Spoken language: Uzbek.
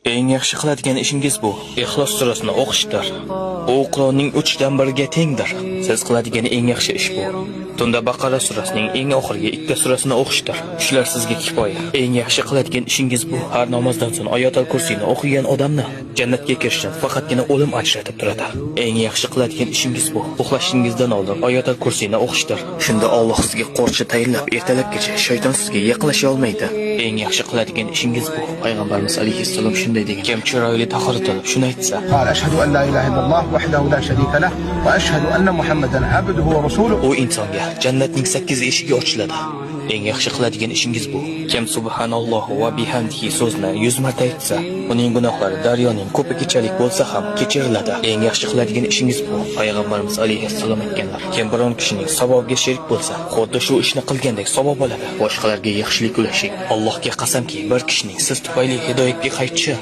Eng yaxshi qiladigan ishingiz bu Ixlos surasini o'qishdir. U Qur'onning 3dan biriga tengdir. Siz qiladigan eng yaxshi ish bu. Tunda Baqara surasining eng oxirgi 2 surasini o'qishdir. Shular sizga kifoya. Eng yaxshi qiladigan ishingiz bu har namozdan so'ng Oyatul Kursiyni o'qigan odamni jannatga kirishdan faqatgina o'lim ajratib turadi. Eng yaxshi qiladigan ishingiz bu uxlashingizdan oldin Oyatul Kursiyni o'qishdir. Shunda Alloh sizga qo'rchi tayinlab ertalabgacha shayton sizga yaqinlasha olmaydi. Eng yaxshi qiladigan ishingiz bu payg'ambarimiz alayhissalom shunday degan: kim chiroyli tahorat qilib shuni aytsa, ashhadu an la ilaha illalloh wahdahu la sharika lah va ashhadu anna Muhammadan abduhu va rasuluhu, u insonga jannatning 8 eshigi ochiladi. Eng yaxshi qiladigan ishingiz bu kim subhanallohu va bihamdihi so'zni 100 marta aytsa, uning gunohlari daryoning ko'pi kechalik bo'lsa ham kechiriladi. Eng yaxshi qiladigan ishingiz bu payg'ambarimiz alayhissalom aytganlar: kim biron kishining savobiga sherik bo'lsa, xuddi shu ishni qilgandek savob oladi. Boshqalarga yaxshilik ulashing. Allohga qasamki, bir kishining siz tufayli hidoyatga qaytishi